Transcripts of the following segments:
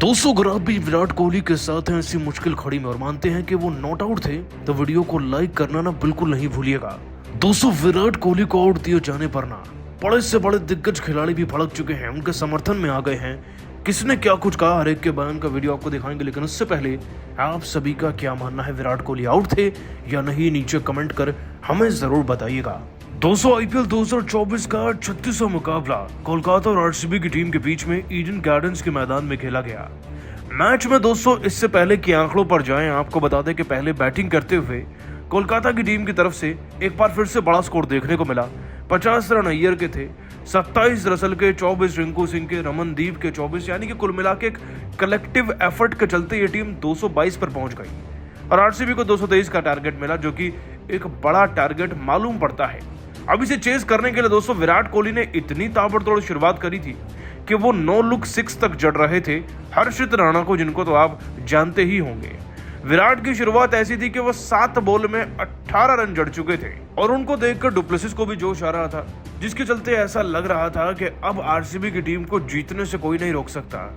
दोस्तों अगर आप भी विराट कोहली के साथ हैं ऐसी मुश्किल खड़ी में और मानते हैं कि वो नॉट आउट थे तो वीडियो को लाइक करना ना बिल्कुल नहीं भूलिएगा। दोस्तों विराट कोहली को आउट दिए जाने पर ना बड़े से बड़े दिग्गज खिलाड़ी भी भड़क चुके हैं, उनके समर्थन में आ गए हैं। किसने क्या कुछ कहा हर एक के बयान का वीडियो आपको दिखाएंगे, लेकिन उससे पहले आप सभी का क्या मानना है, विराट कोहली आउट थे या नहीं, नीचे कमेंट कर हमें जरूर बताइएगा। दोस्तों आईपीएल 2024 का 36वां मुकाबला कोलकाता और आरसीबी की टीम के बीच में ईडन गार्डन्स के मैदान में खेला गया। मैच में दोस्तों इससे पहले कि आंकड़ों पर जाएं, आपको बता दें कि पहले बैटिंग करते हुए कोलकाता की टीम की तरफ से एक बार फिर से बड़ा स्कोर देखने को मिला। 50 रन अय्यर के थे, 27 रसल के, 24 रिंकू सिंह के, रमनदीप के 24, यानी कि कुल मिला के एक कलेक्टिव एफर्ट के चलते ये टीम 222 पर पहुंच गई और आरसीबी को 223 का टारगेट मिला, जो कि एक बड़ा टारगेट मालूम पड़ता है। अब इसे चेस करने के लिए दोस्तों विराट कोहली ने इतनी ताबड़तोड़ शुरुआत करी थी कि वो नो लुक 6 तक जड़ रहे थे हर्षित राणा को, जिनको तो आप जानते ही होंगे। विराट की शुरुआत ऐसी थी कि वो 7 बॉल में 18 रन जड़ चुके थे और उनको देखकर डुप्लेसिस को भी जोश आ रहा था, जिसके चलते ऐसा लग रहा था कि अब आरसीबी की टीम को जीतने से कोई नहीं रोक सकता।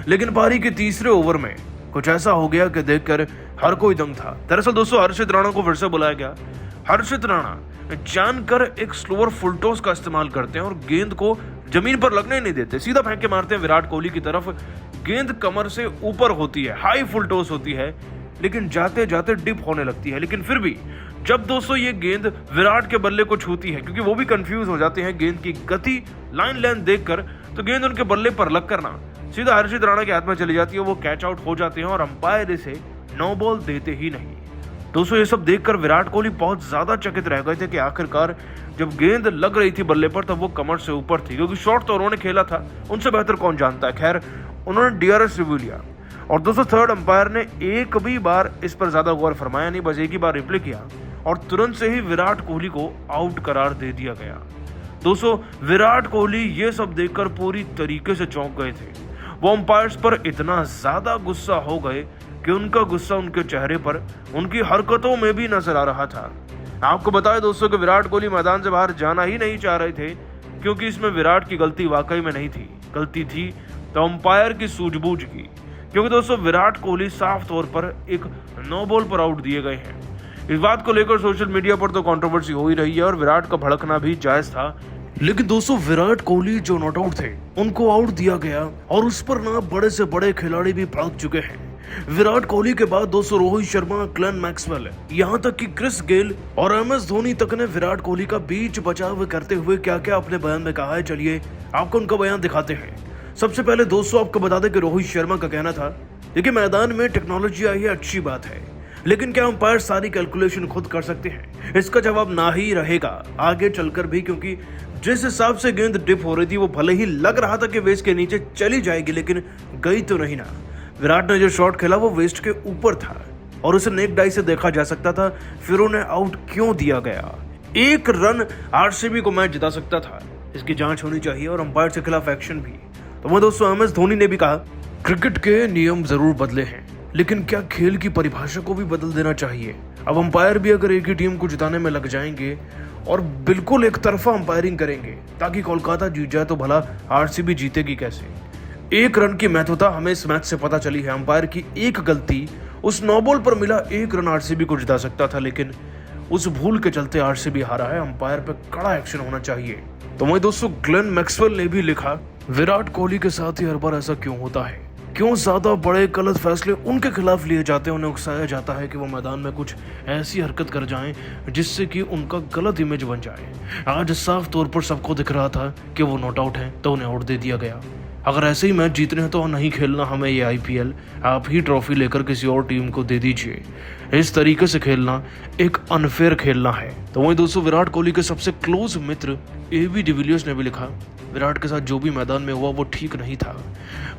लेकिन पारी के तीसरे ओवर में कुछ ऐसा हो गया कि देखकर हर कोई दंग था। दरअसल दोस्तों हर्षित राणा को फिर से बुलाया गया। हर्षित राणा जानकर एक स्लोअर फुल टॉस का इस्तेमाल करते हैं और गेंद को जमीन पर लगने नहीं देते, सीधा फेंक के मारते हैं विराट कोहली की तरफ। गेंद कमर से ऊपर होती है, हाई फुल टॉस होती है, लेकिन जाते जाते डिप होने लगती है। लेकिन फिर भी जब दोस्तों ये गेंद विराट के बल्ले को छूती है, क्योंकि वो भी कंफ्यूज हो जाते हैं गेंद की गति लाइन लेंथ देखकर, तो गेंद उनके बल्ले पर लग कर ना सीधा हर्षित राणा के हाथ में चली जाती है। वो कैच आउट हो जाते हैं और अंपायर इसे नो बॉल देते ही नहीं। दोस्तों ये सब देखकर विराट कोहली बहुत ज्यादा चकित रह गए थे कि आखिरकार जब गेंद लग रही थी बल्ले पर तब वो कमर से ऊपर थी, क्योंकि शॉट तो उन्होंने खेला था, उनसे बेहतर कौन जानता है। खैर उन्होंने डीआरएस रिव्यू लिया और दोस्तों थर्ड अंपायर ने एक भी बार इस पर ज्यादा गौर फरमाया नहीं, बस एक ही बार रिप्ले किया और तुरंत से ही विराट कोहली को आउट करार दे दिया गया। दोस्तों विराट कोहली ये सब देखकर पूरी तरीके से चौंक गए थे। वो अंपायर्स पर इतना ज्यादा गुस्सा हो गए कि उनका गुस्सा उनके चेहरे पर, उनकी हरकतों में भी नजर आ रहा था। आपको बताएं दोस्तों कि विराट कोहली मैदान से बाहर जाना ही नहीं चाह रहे थे, क्योंकि इसमें विराट की गलती वाकई में नहीं थी। गलती थी तो अंपायर की सूझबूझ की, क्योंकि दोस्तों विराट कोहली साफ तौर पर एक नो बॉल पर आउट दिए गए हैं। इस बात को लेकर सोशल मीडिया पर तो कंट्रोवर्सी हो ही रही है और विराट का भड़कना भी जायज था। लेकिन दोस्तों विराट कोहली जो नॉट आउट थे उनको आउट दिया गया और उस पर ना बड़े से बड़े खिलाड़ी भी भड़क चुके हैं। विराट कोहली के बाद दोस्तों रोहित शर्मा, ग्लेन मैक्सवेल, यहाँ तक कि क्रिस गेल और एमएस धोनी तक ने विराट कोहली का बीच बचाव करते हुए क्या क्या अपने बयान में कहा है, चलिए आपको उनका बयान दिखाते हैं। सबसे पहले दोस्तों आपको बता दें कि रोहित शर्मा का कहना था, देखिए मैदान में टेक्नोलॉजी आई है, अच्छी बात है, लेकिन क्या अंपायर सारी कैलकुलेशन खुद कर सकते हैं? इसका जवाब ना ही रहेगा आगे चलकर भी, क्योंकि जिस हिसाब से गेंद डिप हो रही थी वो भले ही लग रहा था कि वेस्ट के नीचे चली जाएगी, लेकिन गई तो नहीं ना। विराट ने जो शॉट खेला वो वेस्ट के ऊपर था और उसे नेक डाई से देखा जा सकता था, फिर उन्हें आउट क्यों दिया गया? 1 रन आरसीबी को मैच जिता सकता था, इसकी जांच होनी चाहिए और अंपायर के खिलाफ एक्शन भी। तो वह दोस्तों एमएस धोनी ने भी कहा, क्रिकेट के नियम जरूर बदले हैं, लेकिन क्या खेल की परिभाषा को भी बदल देना चाहिए? अब अंपायर भी अगर एक ही टीम को जिताने में लग जाएंगे और बिल्कुल एक तरफा अंपायरिंग करेंगे ताकि कोलकाता जीत जाए, तो भला आरसीबी जीतेगी कैसे? 1 रन की महत्वता हमें इस मैच से पता चली है। अंपायर की एक गलती, उस नो बॉल पर मिला 1 रन आरसीबी को जिता सकता था, लेकिन उस भूल के चलते आरसीबी हारा है। अंपायर पे कड़ा एक्शन होना चाहिए। तो वही दोस्तों ग्लेन मैक्सवेल ने भी लिखा, विराट कोहली के साथ ही हर बार ऐसा क्यों होता है? क्यों ज्यादा बड़े गलत फैसले उनके खिलाफ लिए जाते हैं? उन्हें उकसाया जाता है कि वो मैदान में कुछ ऐसी हरकत कर जाएं जिससे कि उनका गलत इमेज बन जाए। आज साफ तौर पर सबको दिख रहा था कि वो नॉट आउट है, तो उन्हें आउट दे दिया गया। अगर ऐसे ही मैच जीतने हैं तो नहीं खेलना हमें ये आईपीएल, आप ही ट्रॉफी लेकर किसी और टीम को दे दीजिए। इस तरीके से खेलना एक अनफेयर खेलना है। तो वहीं दोस्तों विराट कोहली के सबसे क्लोज मित्र एबी डिविलियर्स ने भी लिखा, विराट के साथ जो भी मैदान में हुआ वो ठीक नहीं था।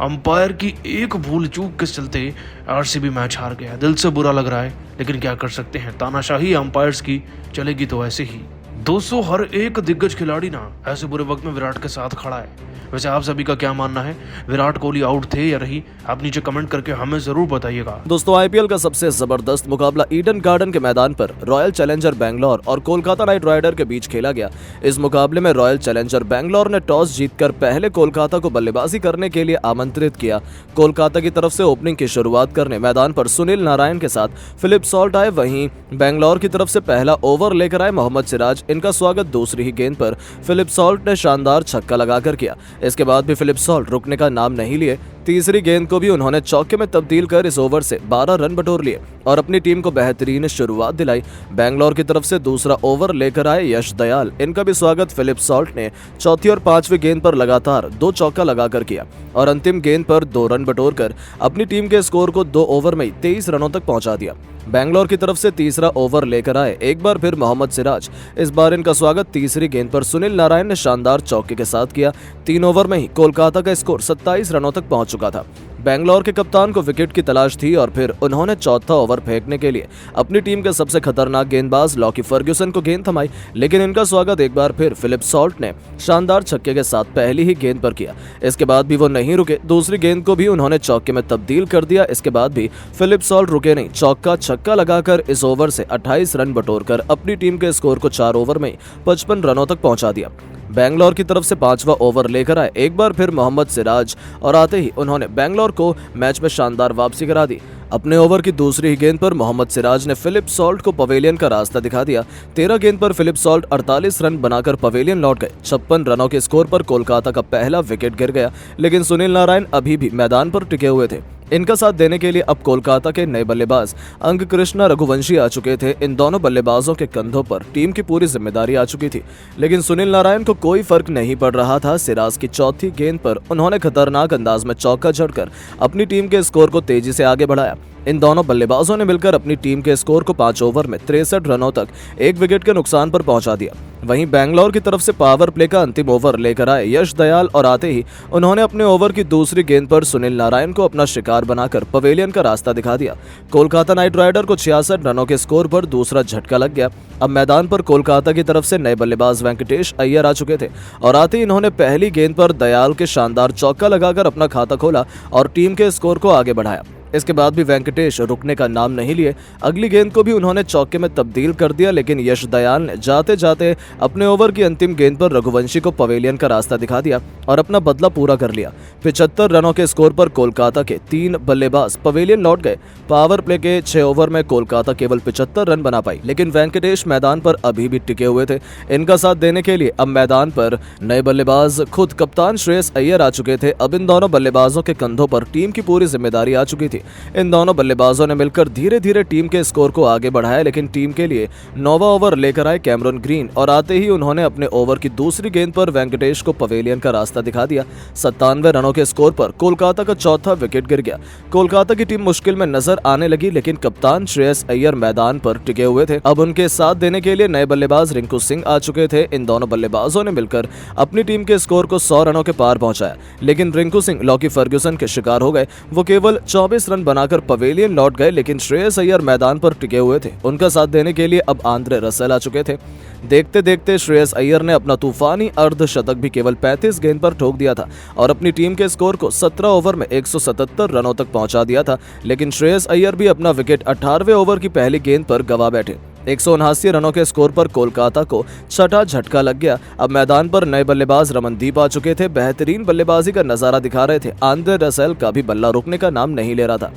अंपायर की एक भूल चूक के चलते आरसीबी मैच हार गया। दिल से बुरा लग रहा है, लेकिन क्या कर सकते हैं, तानाशाही अंपायर्स की चलेगी तो ऐसे ही। दोस्तों हर एक दिग्गज खिलाड़ी ना ऐसे बुरे वक्त में विराट के साथ खड़ा है। वैसे आप सभी का क्या मानना है, विराट कोहली आउट थे या नहीं? आप नीचे कमेंट करके हमें जरूर बताइएगा। दोस्तों आईपीएल का सबसे जबरदस्त मुकाबला ईडन गार्डन के मैदान पर रॉयल चैलेंजर बैंगलोर और कोलकाता नाइट राइडर के बीच खेला गया। इस मुकाबले में रॉयल चैलेंजर बैंगलोर ने टॉस जीतकर पहले कोलकाता को बल्लेबाजी करने के लिए आमंत्रित किया। कोलकाता की तरफ से ओपनिंग की शुरुआत करने मैदान पर सुनील नारायण के साथ फिलिप सॉल्ट आए। वहीं बैंगलोर की तरफ से पहला ओवर लेकर आए मोहम्मद सिराज। इनका स्वागत दूसरी ही गेंद पर फिलिप सॉल्ट ने शानदार छक्का लगाकर किया। इसके बाद भी फिलिप सॉल्ट रुकने का नाम नहीं लिए। तीसरी गेंद को भी उन्होंने चौके में तब्दील कर इस ओवर से 12 रन बटोर लिए और अपनी टीम को बेहतरीन शुरुआत दिलाई। बैंगलोर की तरफ से दूसरा ओवर लेकर आए यश दयाल। इनका भी स्वागत फिलिप सॉल्ट ने चौथी और पांचवी गेंद पर लगातार 2 चौका लगाकर किया और अंतिम गेंद पर 2 रन बटोरकर अपनी टीम के स्कोर को 2 ओवर में 23 रनों तक पहुंचा दिया। बैंगलोर की तरफ से तीसरा ओवर लेकर आए एक बार फिर मोहम्मद सिराज। इस बार इनका स्वागत तीसरी गेंद पर सुनील नारायण ने शानदार चौके के साथ किया। 3 ओवर में ही कोलकाता का स्कोर 27 रनों तक पहुंच चुका था। बैंगलोर के कप्तान को विकेट की तलाश थी और फिर उन्होंने चौथा ओवर फेंकने के लिए अपनी टीम के सबसे खतरनाक गेंदबाज लॉकी फर्ग्यूसन को गेंद थमाई, लेकिन इनका स्वागत एक बार फिर फिलिप सॉल्ट ने शानदार छक्के के साथ पहली ही गेंद पर किया। इसके बाद भी वो नहीं रुके, दूसरी गेंद को भी उन्होंने चौके में तब्दील कर दिया। इसके बाद भी फिलिप सॉल्ट रुके नहीं, चौका छक्का लगाकर इस ओवर से 28 रन बटोरकर अपनी टीम के स्कोर को 4 ओवर में 55 रनों तक पहुंचा दिया। बैंगलोर की तरफ से 5वां ओवर लेकर आए एक बार फिर मोहम्मद सिराज और आते ही उन्होंने बैंगलोर को मैच में शानदार वापसी करा दी। अपने ओवर की दूसरी ही गेंद पर मोहम्मद सिराज ने फिलिप सॉल्ट को पवेलियन का रास्ता दिखा दिया। 13 गेंद पर फिलिप सॉल्ट 48 रन बनाकर पवेलियन लौट गए। 56 रनों के स्कोर पर कोलकाता का पहला विकेट गिर गया, लेकिन सुनील नारायण अभी भी मैदान पर टिके हुए थे। इनका साथ देने के लिए अब कोलकाता के नए बल्लेबाज अंक कृष्णा रघुवंशी आ चुके थे। इन दोनों बल्लेबाजों के कंधों पर टीम की पूरी जिम्मेदारी आ चुकी थी, लेकिन सुनील नारायण को कोई फर्क नहीं पड़ रहा था। सिराज की चौथी गेंद पर उन्होंने खतरनाक अंदाज में चौका जड़कर अपनी टीम के स्कोर को तेजी से आगे बढ़ाया। इन दोनों बल्लेबाजों ने मिलकर अपनी टीम के स्कोर को 5 ओवर में 63 रनों तक 1 विकेट के नुकसान पर पहुंचा दिया। वहीं बैंगलोर की तरफ से पावर प्ले का अंतिम ओवर लेकर आए यश दयाल और आते ही उन्होंने अपने ओवर की दूसरी गेंद पर सुनील नारायण को अपना शिकार बनाकर पवेलियन का रास्ता दिखा दिया। कोलकाता नाइट राइडर को 66 रनों के स्कोर पर दूसरा झटका लग गया। अब मैदान पर कोलकाता की तरफ से नए बल्लेबाज वेंकटेश अय्यर आ चुके थे और आते ही इन्होंने पहली गेंद पर दयाल के शानदार चौका लगाकर अपना खाता खोला और टीम के स्कोर को आगे बढ़ाया। इसके बाद भी वेंकटेश रुकने का नाम नहीं लिए। अगली गेंद को भी उन्होंने चौके में तब्दील कर दिया, लेकिन यश दयाल ने जाते जाते अपने ओवर की अंतिम गेंद पर रघुवंशी को पवेलियन का रास्ता दिखा दिया और अपना बदला पूरा कर लिया। 75 रनों के स्कोर पर कोलकाता के 3 बल्लेबाज पवेलियन लौट गए। पावर प्ले के 6 ओवर में कोलकाता केवल 75 रन बना पाई, लेकिन वेंकटेश मैदान पर अभी भी टिके हुए थे। इनका साथ देने के लिए अब मैदान पर नए बल्लेबाज खुद कप्तान श्रेयस अय्यर आ चुके थे। अब इन दोनों बल्लेबाजों के कंधों पर टीम की पूरी जिम्मेदारी आ चुकी थी। इन दोनों बल्लेबाजों ने मिलकर धीरे धीरे टीम के स्कोर को आगे बढ़ाया, लेकिन टीम के लिए 9वां ओवर लेकर आए कैमरन ग्रीन और आते ही उन्होंने अपने ओवर की दूसरी गेंद पर वेंकटेश को पवेलियन का रास्ता दिखा दिया। 97 रनों के स्कोर पर कोलकाता का चौथा विकेट गिर गया। कोलकाता की टीम मुश्किल में नजर आने लगी, लेकिन कप्तान श्रेयस अय्यर मैदान पर टिके हुए थे। अब उनके साथ देने के लिए नए बल्लेबाज रिंकू सिंह आ चुके थे। इन दोनों बल्लेबाजों ने मिलकर अपनी टीम के स्कोर को 100 रनों के पार पहुंचाया, लेकिन रिंकू सिंह लॉकी फर्ग्यूसन के शिकार हो गए। वो केवल 24 रन बनाकर पवेलियन लौट गए, लेकिन श्रेयस अय्यर मैदान पर टिके हुए थे। उनका साथ देने के लिए अब आंद्रे रसेल आ चुके थे। देखते देखते श्रेयस अय्यर ने अपना तूफानी अर्धशतक भी केवल 35 गेंद पर ठोक दिया था और अपनी टीम के स्कोर को 17 ओवर में 177 रनों तक पहुंचा दिया था, लेकिन श्रेयस अय्यर भी अपना विकेट 18वें ओवर की पहली गेंद पर गंवा बैठे। 179 रनों के स्कोर पर कोलकाता को छठा झटका लग गया। अब मैदान पर नए बल्लेबाज रमनदीप आ चुके थे। बेहतरीन बल्लेबाजी का नजारा दिखा रहे थे। आंद्रे रसेल का भी बल्ला रुकने का नाम नहीं ले रहा था।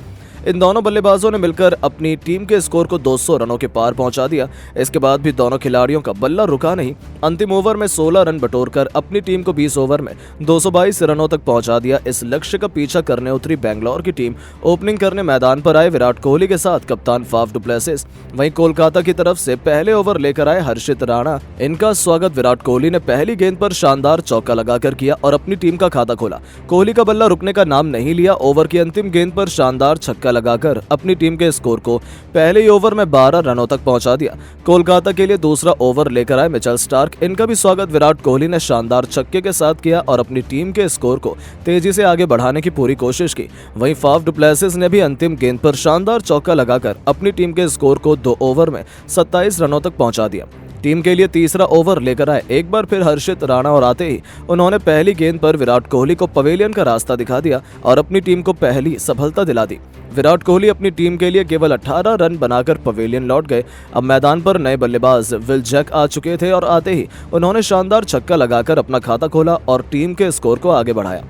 इन दोनों बल्लेबाजों ने मिलकर अपनी टीम के स्कोर को 200 रनों के पार पहुंचा दिया। इसके बाद भी दोनों खिलाड़ियों का बल्ला रुका नहीं। अंतिम ओवर में 16 रन बटोरकर अपनी टीम को 20 ओवर में 222 रनों तक पहुंचा दिया। इस लक्ष्य का पीछा करने उतरी बैंगलोर की टीम ओपनिंग करने मैदान पर आए विराट कोहली के साथ कप्तान फाफ डु प्लेसिस। वहीं कोलकाता की तरफ से पहले ओवर लेकर आए हर्षित राणा। इनका स्वागत विराट कोहली ने पहली गेंद पर शानदार चौका लगाकर किया और अपनी टीम का खाता खोला। कोहली का बल्ला रुकने का नाम नहीं लिया। ओवर की अंतिम गेंद पर शानदार छक्का लगाकर अपनी टीम के स्कोर को पहले ही ओवर में 12 रनों तक पहुंचा दिया। कोलकाता के लिए दूसरा ओवर लेकर आए मिचेल स्टार्क। इनका भी स्वागत विराट कोहली ने शानदार छक्के के साथ किया और अपनी टीम के स्कोर को तेजी से आगे बढ़ाने की पूरी कोशिश की। वहीं फाफ डु प्लेसिस ने भी अंतिम गेंद पर शानदार चौका लगाकर अपनी टीम के स्कोर को 2 ओवर में 27 रनों तक पहुंचा दिया। टीम के लिए तीसरा ओवर लेकर आए। एक बार फिर हर्षित राणा और आते ही उन्होंने पहली गेंद पर विराट कोहली को पवेलियन का रास्ता दिखा दिया और अपनी टीम को पहली सफलता दिला दी। विराट कोहली अपनी टीम के लिए केवल 18 रन बनाकर पवेलियन लौट गए। अब मैदान पर नए बल्लेबाज विल जैक आ चुके थे और आते ही उन्होंने शानदार छक्का लगाकर अपना खाता खोला और टीम के स्कोर को आगे बढ़ाया।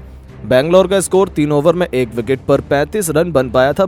बैंगलोर का स्कोर 3 ओवर में 1 विकेट पर 35 रन बन पाया था,